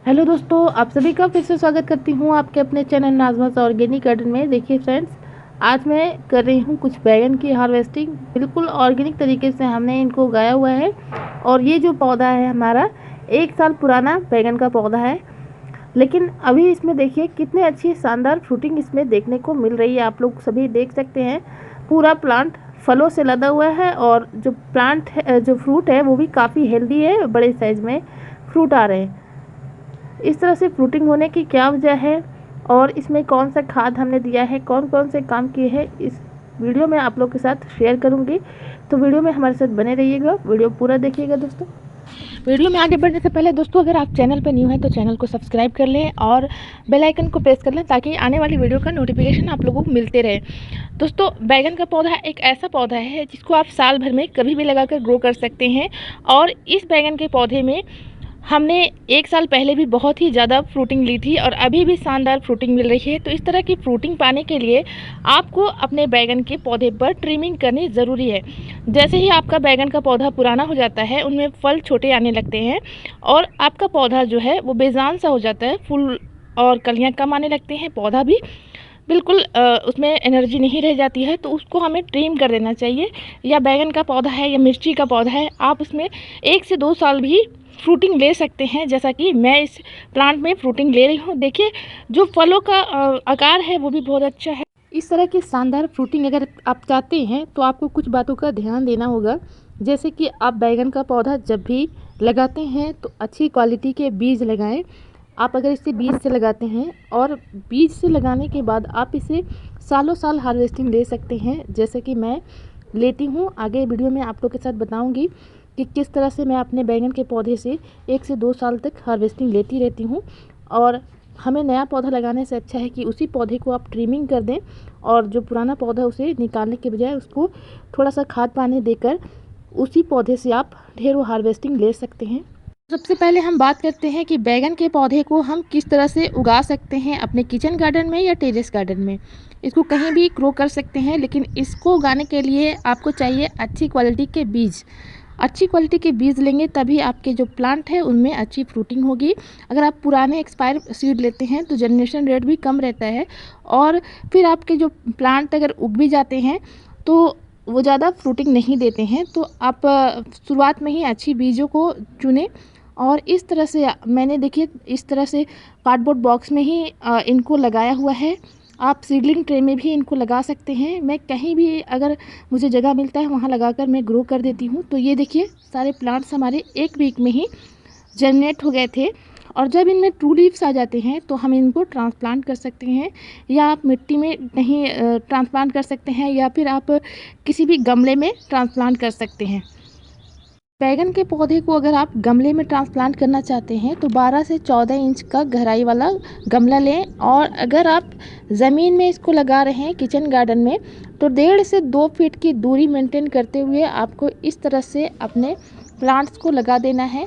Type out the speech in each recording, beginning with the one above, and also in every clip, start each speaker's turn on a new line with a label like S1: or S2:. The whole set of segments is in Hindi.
S1: हेलो दोस्तों, आप सभी का फिर से स्वागत करती हूँ आपके अपने चैनल नाज़मास ऑर्गेनिक गार्डन में। देखिए फ्रेंड्स, आज मैं कर रही हूँ कुछ बैगन की हार्वेस्टिंग। बिल्कुल ऑर्गेनिक तरीके से हमने इनको उगाया हुआ है और ये जो पौधा है हमारा 1 साल पुराना बैगन का पौधा है। लेकिन अभी इसमें देखिए कितने अच्छी शानदार फ्रूटिंग इसमें देखने को मिल रही है। आप लोग सभी देख सकते हैं, पूरा प्लांट फलों से लदा हुआ है और जो प्लांट है, जो फ्रूट है वो भी काफ़ी हेल्दी है, बड़े साइज़ में फ्रूट आ रहे हैं। इस तरह से फ्रूटिंग होने की क्या वजह है और इसमें कौन सा खाद हमने दिया है, कौन कौन से काम किए हैं, इस वीडियो में आप लोग के साथ शेयर करूंगी। तो वीडियो में हमारे साथ बने रहिएगा, वीडियो पूरा देखिएगा दोस्तों। वीडियो में आगे बढ़ने से पहले दोस्तों, अगर आप चैनल पर न्यू हैं तो चैनल को सब्सक्राइब कर लें और बेल आइकन को प्रेस कर लें ताकि आने वाली वीडियो का नोटिफिकेशन आप लोगों को मिलते रहे। दोस्तों, बैगन का पौधा एक ऐसा पौधा है जिसको आप साल भर में कभी भी लगाकर ग्रो कर सकते हैं। और इस बैगन के पौधे में हमने 1 साल पहले भी बहुत ही ज़्यादा फ्रूटिंग ली थी और अभी भी शानदार फ्रूटिंग मिल रही है। तो इस तरह की फ्रूटिंग पाने के लिए आपको अपने बैगन के पौधे पर ट्रिमिंग करनी ज़रूरी है। जैसे ही आपका बैगन का पौधा पुराना हो जाता है, उनमें फल छोटे आने लगते हैं और आपका पौधा जो है वो बेजान सा हो जाता है, फूल और कलियाँ कम आने लगते हैं, पौधा भी बिल्कुल उसमें एनर्जी नहीं रह जाती है। तो उसको हमें ट्रिम कर देना चाहिए। या बैगन का पौधा है या मिर्ची का पौधा है, आप उसमें 1 से 2 साल भी फ्रूटिंग ले सकते हैं। जैसा कि मैं इस प्लांट में फ्रूटिंग ले रही हूँ। देखिए, जो फलों का आकार है वो भी बहुत अच्छा है। इस तरह की शानदार फ्रूटिंग अगर आप चाहते हैं तो आपको कुछ बातों का ध्यान देना होगा। जैसे कि आप बैगन का पौधा जब भी लगाते हैं तो अच्छी क्वालिटी के बीज लगाएं। आप अगर इसे बीज से लगाते हैं और बीज से लगाने के बाद आप इसे सालों साल हार्वेस्टिंग ले सकते हैं, जैसे कि मैं लेती हूँ। आगे वीडियो में आप लोग के साथ बताऊँगी कि किस तरह से मैं अपने बैगन के पौधे से 1 से 2 साल तक हार्वेस्टिंग लेती रहती हूँ। और हमें नया पौधा लगाने से अच्छा है कि उसी पौधे को आप ट्रिमिंग कर दें और जो पुराना पौधा उसे निकालने के बजाय उसको थोड़ा सा खाद पानी देकर उसी पौधे से आप ढेरों हार्वेस्टिंग ले सकते हैं। सबसे पहले हम बात करते हैं कि बैगन के पौधे को हम किस तरह से उगा सकते हैं अपने किचन गार्डन में या टेरेस गार्डन में। इसको कहीं भी ग्रो कर सकते हैं, लेकिन इसको उगाने के लिए आपको चाहिए अच्छी क्वालिटी के बीज। अच्छी क्वालिटी के बीज लेंगे तभी आपके जो प्लांट है उनमें अच्छी फ्रूटिंग होगी। अगर आप पुराने एक्सपायर सीड लेते हैं तो जनरेशन रेट भी कम रहता है और फिर आपके जो प्लांट अगर उग भी जाते हैं तो वो ज़्यादा फ्रूटिंग नहीं देते हैं। तो आप शुरुआत में ही अच्छी बीजों को चुनें। और इस तरह से मैंने देखिए इस तरह से कार्डबोर्ड बॉक्स में ही इनको लगाया हुआ है। आप सीडलिंग ट्रे में भी इनको लगा सकते हैं। मैं कहीं भी अगर मुझे जगह मिलता है वहाँ लगाकर मैं ग्रो कर देती हूँ। तो ये देखिए सारे प्लांट्स हमारे 1 वीक में ही जर्मिनेट हो गए थे। और जब इनमें ट्रू लीव्स आ जाते हैं तो हम इनको ट्रांसप्लांट कर सकते हैं, या आप मिट्टी में नहीं ट्रांसप्लांट कर सकते हैं, या फिर आप किसी भी गमले में ट्रांसप्लांट कर सकते हैं। बैगन के पौधे को अगर आप गमले में ट्रांसप्लांट करना चाहते हैं तो 12 से 14 इंच का गहराई वाला गमला लें। और अगर आप ज़मीन में इसको लगा रहे हैं किचन गार्डन में तो 1.5 से 2 फीट की दूरी मेंटेन करते हुए आपको इस तरह से अपने प्लांट्स को लगा देना है,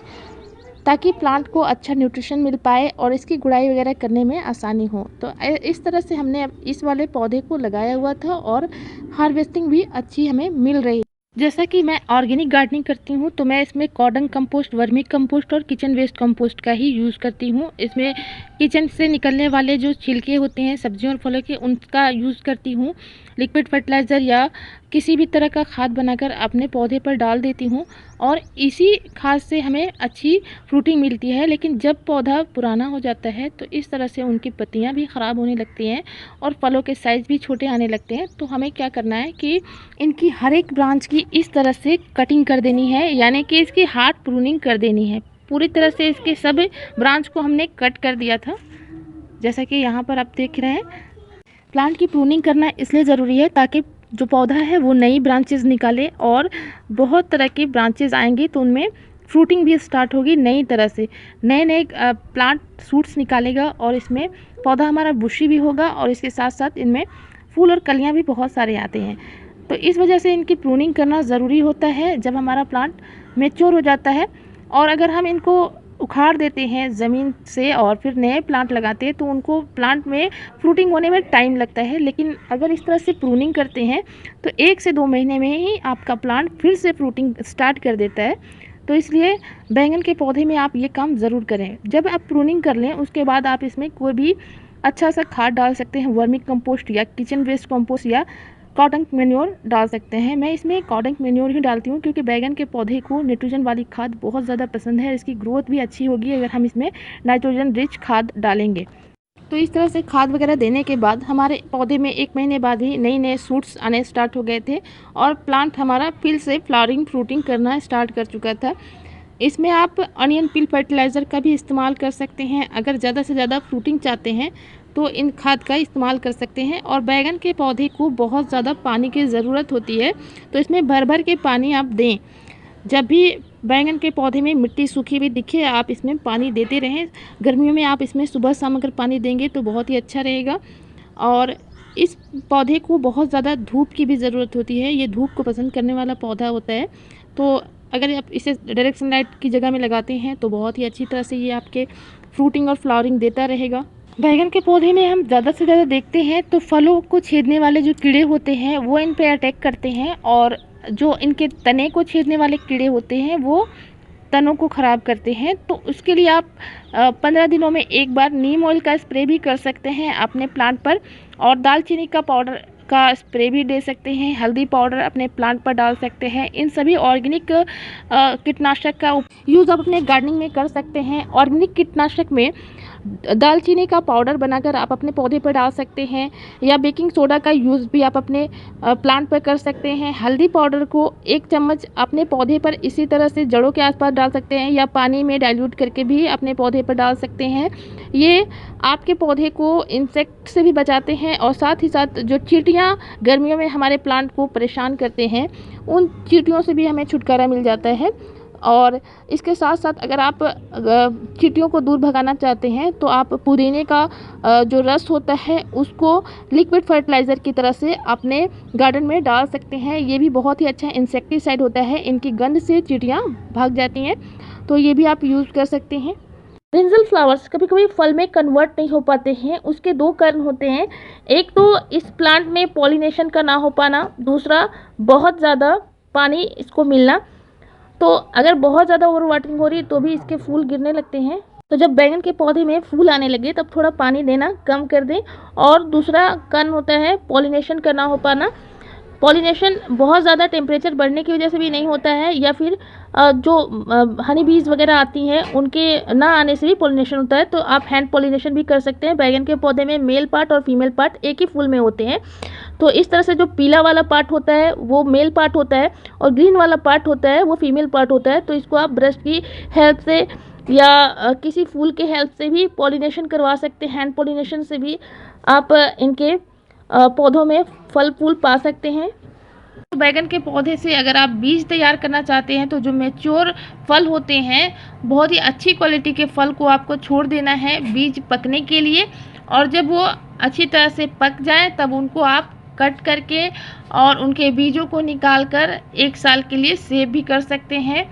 S1: ताकि प्लांट को अच्छा न्यूट्रिशन मिल पाए और इसकी गुड़ाई वगैरह करने में आसानी हो। तो इस तरह से हमने इस वाले पौधे को लगाया हुआ था और हार्वेस्टिंग भी अच्छी हमें मिल रही है। जैसा कि मैं ऑर्गेनिक गार्डनिंग करती हूँ तो मैं इसमें कॉर्डन कंपोस्ट, वर्मी कंपोस्ट और किचन वेस्ट कंपोस्ट का ही यूज़ करती हूँ। इसमें किचन से निकलने वाले जो छिलके होते हैं सब्जियों और फलों के, उनका यूज़ करती हूँ। लिक्विड फर्टिलाइज़र या किसी भी तरह का खाद बनाकर अपने पौधे पर डाल देती हूँ और इसी खाद से हमें अच्छी फ्रूटिंग मिलती है। लेकिन जब पौधा पुराना हो जाता है तो इस तरह से उनकी पत्तियाँ भी ख़राब होने लगती हैं और फलों के साइज़ भी छोटे आने लगते हैं। तो हमें क्या करना है कि इनकी हर एक ब्रांच की इस तरह से कटिंग कर देनी है, यानी कि इसकी हार्ड प्रूनिंग कर देनी है। पूरी तरह से इसके सब ब्रांच को हमने कट कर दिया था, जैसा कि यहाँ पर आप देख रहे हैं। प्लांट की प्रूनिंग करना इसलिए ज़रूरी है ताकि जो पौधा है वो नई ब्रांचेस निकाले और बहुत तरह की ब्रांचेस आएंगी तो उनमें फ्रूटिंग भी स्टार्ट होगी नई तरह से। नए नए प्लांट सूट्स निकालेगा और इसमें पौधा हमारा बुशी भी होगा और इसके साथ साथ इनमें फूल और कलियाँ भी बहुत सारे आते हैं। तो इस वजह से इनकी प्रूनिंग करना ज़रूरी होता है जब हमारा प्लांट मैच्योर हो जाता है। और अगर हम इनको उखाड़ देते हैं ज़मीन से और फिर नए प्लांट लगाते हैं तो उनको प्लांट में फ्रूटिंग होने में टाइम लगता है। लेकिन अगर इस तरह से प्रूनिंग करते हैं तो 1 से 2 महीने में ही आपका प्लांट फिर से फ्रूटिंग स्टार्ट कर देता है। तो इसलिए बैंगन के पौधे में आप ये काम ज़रूर करें। जब आप प्रूनिंग कर लें उसके बाद आप इसमें कोई भी अच्छा सा खाद डाल सकते हैं, वर्मी कंपोस्ट या किचन वेस्ट कंपोस्ट या कॉटन मैन्योर डाल सकते हैं। मैं इसमें कॉटन मैन्योर ही डालती हूँ क्योंकि बैंगन के पौधे को नाइट्रोजन वाली खाद बहुत ज़्यादा पसंद है। इसकी ग्रोथ भी अच्छी होगी अगर हम इसमें नाइट्रोजन रिच खाद डालेंगे। तो इस तरह से खाद वगैरह देने के बाद हमारे पौधे में 1 महीने बाद ही नए नए सूट्स आने स्टार्ट हो गए थे और प्लांट हमारा फिर से फ्लावरिंग फ्रूटिंग करना स्टार्ट कर चुका था। इसमें आप अनियन पिल फर्टिलाइज़र का भी इस्तेमाल कर सकते हैं। अगर ज़्यादा से ज़्यादा फ्रूटिंग चाहते हैं तो इन खाद का इस्तेमाल कर सकते हैं। और बैंगन के पौधे को बहुत ज़्यादा पानी की ज़रूरत होती है, तो इसमें भर भर के पानी आप दें। जब भी बैंगन के पौधे में मिट्टी सूखी हुई दिखे आप इसमें पानी देते रहें। गर्मियों में आप इसमें सुबह शाम अगर पानी देंगे तो बहुत ही अच्छा रहेगा। और इस पौधे को बहुत ज़्यादा धूप की भी ज़रूरत होती है। ये धूप को पसंद करने वाला पौधा होता है, तो अगर आप इसे डायरेक्ट सनलाइट की जगह में लगाते हैं तो बहुत ही अच्छी तरह से ये आपके फ्रूटिंग और फ्लावरिंग देता रहेगा। बैंगन के पौधे में हम ज़्यादा से ज़्यादा देखते हैं तो फलों को छेदने वाले जो कीड़े होते हैं वो इन पे अटैक करते हैं, और जो इनके तने को छेदने वाले कीड़े होते हैं वो तनों को ख़राब करते हैं। तो उसके लिए आप 15 दिनों में एक बार नीम ऑयल का स्प्रे भी कर सकते हैं अपने प्लांट पर, और दालचीनी का पाउडर का स्प्रे भी दे सकते हैं। हल्दी पाउडर अपने प्लांट पर डाल सकते हैं। इन सभी ऑर्गेनिक कीटनाशक का यूज़ आप अपने गार्डनिंग में कर सकते हैं। ऑर्गेनिक कीटनाशक में दालचीनी का पाउडर बनाकर आप अपने पौधे पर डाल सकते हैं, या बेकिंग सोडा का यूज़ भी आप अपने प्लांट पर कर सकते हैं। हल्दी पाउडर को 1 चम्मच अपने पौधे पर इसी तरह से जड़ों के आसपास डाल सकते हैं, या पानी में डाइल्यूट करके भी अपने पौधे पर डाल सकते हैं। ये आपके पौधे को इंसेक्ट से भी बचाते हैं, और साथ ही साथ जो चींटियाँ गर्मियों में हमारे प्लांट को परेशान करते हैं उन चींटियों से भी हमें छुटकारा मिल जाता है। और इसके साथ साथ अगर आप चींटियों को दूर भगाना चाहते हैं तो आप पुदीने का जो रस होता है उसको लिक्विड फर्टिलाइज़र की तरह से अपने गार्डन में डाल सकते हैं। ये भी बहुत ही अच्छा इंसेक्टिसाइड होता है, इनकी गंध से चींटियाँ भाग जाती हैं, तो ये भी आप यूज़ कर सकते हैं। ब्रिंजल फ्लावर्स कभी कभी फल में कन्वर्ट नहीं हो पाते हैं, उसके 2 कारण होते हैं। एक तो इस प्लांट में पॉलिनेशन का ना हो पाना, दूसरा बहुत ज़्यादा पानी इसको मिलना। तो अगर बहुत ज़्यादा ओवर वाटरिंग हो रही है तो भी इसके फूल गिरने लगते हैं। तो जब बैंगन के पौधे में फूल आने लगे तब थोड़ा पानी देना कम कर दें। और दूसरा कारण होता है पॉलिनेशन का ना हो पाना। पॉलिनेशन बहुत ज़्यादा टेम्परेचर बढ़ने की वजह से भी नहीं होता है, या फिर जो हनी बीज वगैरह आती हैं उनके ना आने से भी पॉलिनेशन होता है। तो आप हैंड पॉलिनेशन भी कर सकते हैं। बैंगन के पौधे में मेल पार्ट और फीमेल पार्ट एक ही फूल में होते हैं। तो इस तरह से जो पीला वाला पार्ट होता है वो मेल पार्ट होता है, और ग्रीन वाला पार्ट होता है वो फीमेल पार्ट होता है। तो इसको आप ब्रश की हेल्प से या किसी फूल के हेल्प से भी पॉलिनेशन करवा सकते हैं। हैंड पॉलिनेशन से भी आप इनके पौधों में फल फूल पा सकते हैं। तो बैगन के पौधे से अगर आप बीज तैयार करना चाहते हैं तो जो मैच्योर फल होते हैं, बहुत ही अच्छी क्वालिटी के फल को आपको छोड़ देना है बीज पकने के लिए, और जब वो अच्छी तरह से पक जाए तब उनको आप कट करके और उनके बीजों को निकाल कर 1 साल के लिए सेव भी कर सकते हैं।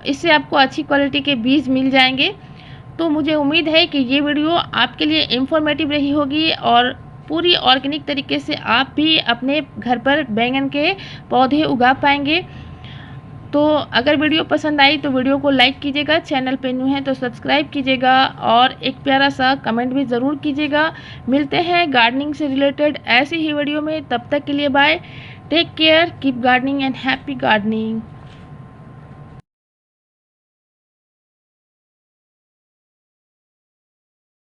S1: इससे आपको अच्छी क्वालिटी के बीज मिल जाएंगे। तो मुझे उम्मीद है कि ये वीडियो आपके लिए इंफॉर्मेटिव रही होगी, और पूरी ऑर्गेनिक तरीके से आप भी अपने घर पर बैंगन के पौधे उगा पाएंगे। तो अगर वीडियो पसंद आई तो वीडियो को लाइक कीजिएगा, चैनल पे न्यू हैं तो सब्सक्राइब कीजिएगा, और एक प्यारा सा कमेंट भी ज़रूर कीजिएगा। मिलते हैं गार्डनिंग से रिलेटेड ऐसी ही वीडियो में, तब तक के लिए bye, take care, keep gardening and happy gardening.